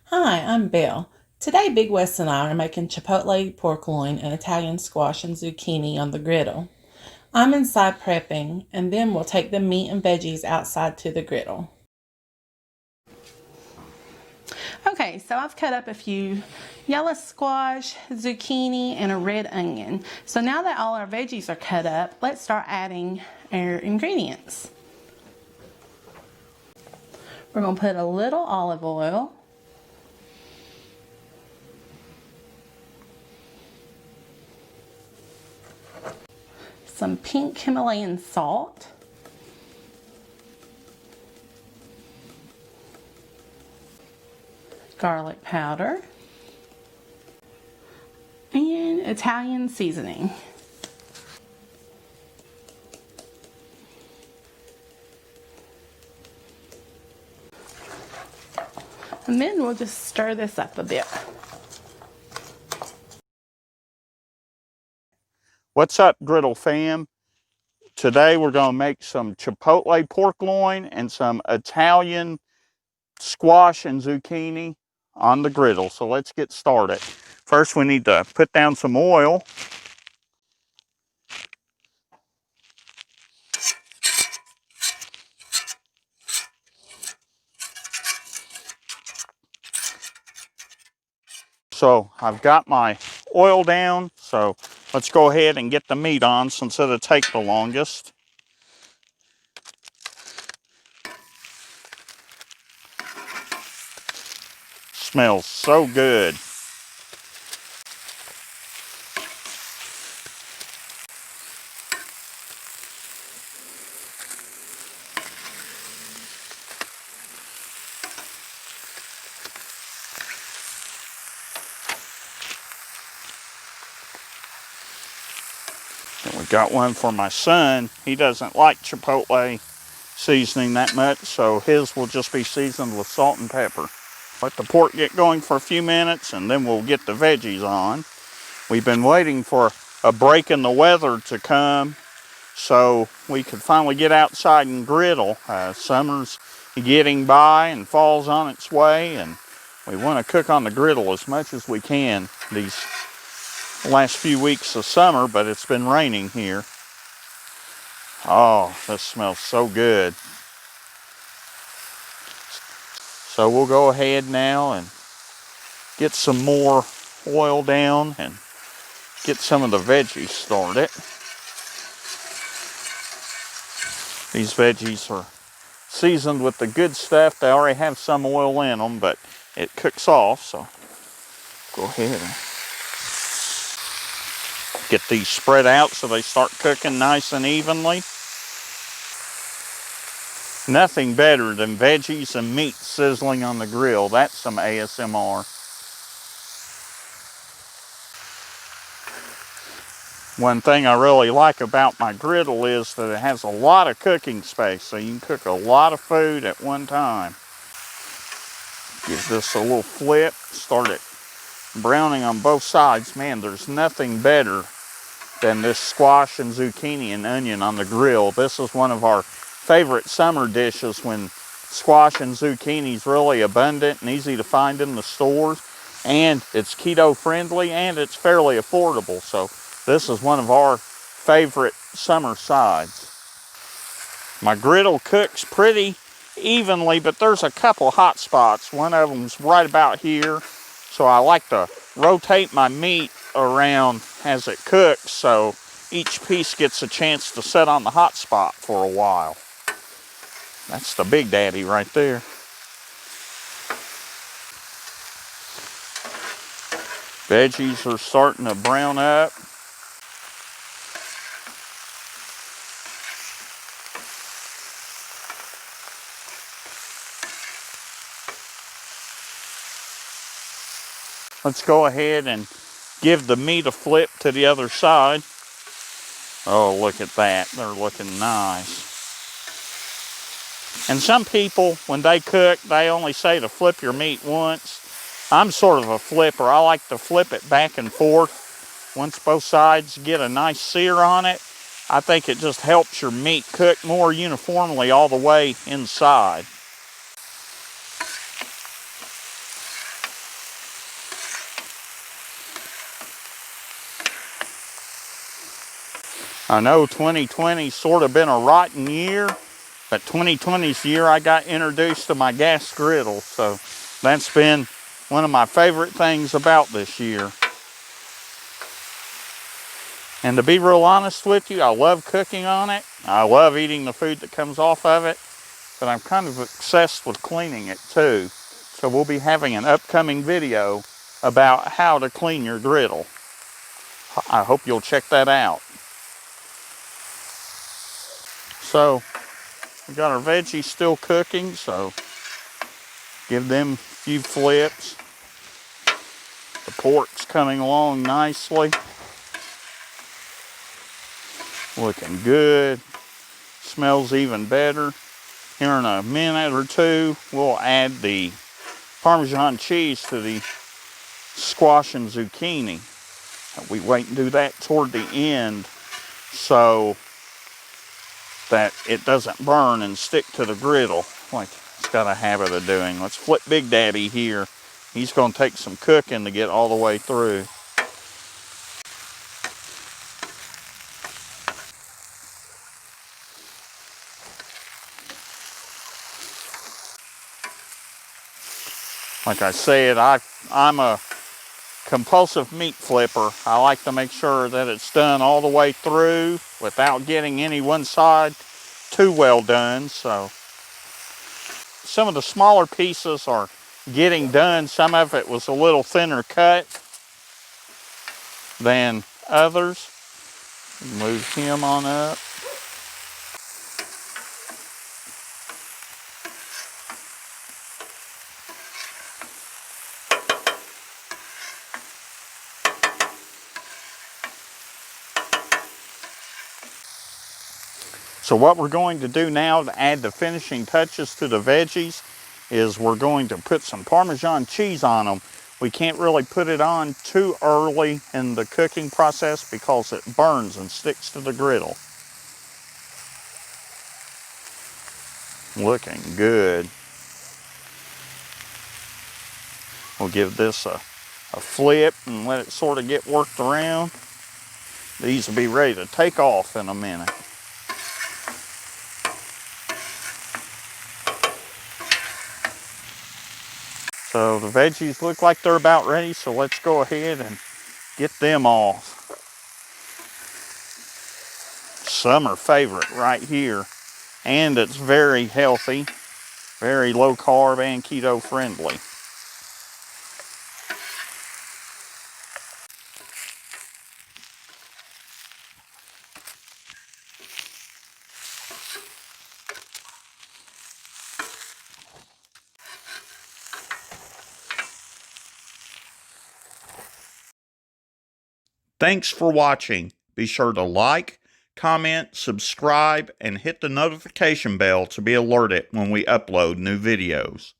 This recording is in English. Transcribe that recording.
Hi, I'm Bill. Today, Big West and I are making Chipotle pork loin and Italian squash and zucchini on the griddle. I'm inside prepping, and then we'll take the meat and veggies outside to the griddle. Okay, so I've cut up a few yellow squash, zucchini, and a red onion. So now that all our veggies are cut up, let's start adding our ingredients. We're going to put a little olive oil, some pink Himalayan salt, garlic powder, and Italian seasoning. And then we'll just stir this up a bit. What's up, Griddle fam? Today we're going to make some Chipotle pork loin and some Italian squash and zucchini on the griddle. So let's get started. First we need to put down some oil. So I've got my oil down, so let's go ahead and get the meat on since it'll take the longest. Smells so good. And we got one for my son. He doesn't like Chipotle seasoning that much, so his will just be seasoned with salt and pepper. Let the pork get going for a few minutes and then we'll get the veggies on. We've been waiting for a break in the weather to come so we could finally get outside and griddle. Summer's getting by and fall's on its way, and we want to cook on the griddle as much as we can these last few weeks of summer, but it's been raining here. Oh, this smells so good. So we'll go ahead now and get some more oil down and get some of the veggies started. These veggies are seasoned with the good stuff. They already have some oil in them, but it cooks off, so go ahead and get these spread out so they start cooking nice and evenly. Nothing better than veggies and meat sizzling on the grill. That's some ASMR. One thing I really like about my griddle is that it has a lot of cooking space, so you can cook a lot of food at one time. Give this a little flip, start it browning on both sides. Man, there's nothing better than this squash and zucchini and onion on the grill. This is one of our favorite summer dishes when squash and zucchini is really abundant and easy to find in the stores. And it's keto friendly and it's fairly affordable. So this is one of our favorite summer sides. My griddle cooks pretty evenly, but there's a couple hot spots. One of them's right about here. So I like to rotate my meat around as it cooks so each piece gets a chance to sit on the hot spot for a while. That's the big daddy right there. Veggies are starting to brown up. Let's go ahead and give the meat a flip to the other side. Oh, look at that. They're looking nice. And some people, when they cook, they only say to flip your meat once. I'm sort of a flipper. I like to flip it back and forth. Once both sides get a nice sear on it, I think it just helps your meat cook more uniformly all the way inside. I know 2020's sort of been a rotten year, but 2020's the year I got introduced to my gas griddle, so that's been one of my favorite things about this year. And to be real honest with you, I love cooking on it. I love eating the food that comes off of it, but I'm kind of obsessed with cleaning it too. So we'll be having an upcoming video about how to clean your griddle. I hope you'll check that out. So we got our veggies still cooking, so give them a few flips. The pork's coming along nicely. Looking good. Smells even better. Here in a minute or two, we'll add the Parmesan cheese to the squash and zucchini. We wait and do that toward the end so that it doesn't burn and stick to the griddle like it's got a habit of doing. Let's flip Big Daddy here. He's going to take some cooking to get all the way through. Like I said, I'm a compulsive meat flipper. I like to make sure that it's done all the way through without getting any one side too well done. So some of the smaller pieces are getting done. Some of it was a little thinner cut than others. Move him on up. So what we're going to do now to add the finishing touches to the veggies is we're going to put some Parmesan cheese on them. We can't really put it on too early in the cooking process because it burns and sticks to the griddle. Looking good. We'll give this a flip and let it sort of get worked around. These will be ready to take off in a minute. So the veggies look like they're about ready, so let's go ahead and get them off. Summer favorite right here. And it's very healthy, very low carb and keto friendly. Thanks for watching. Be sure to like, comment, subscribe, and hit the notification bell to be alerted when we upload new videos.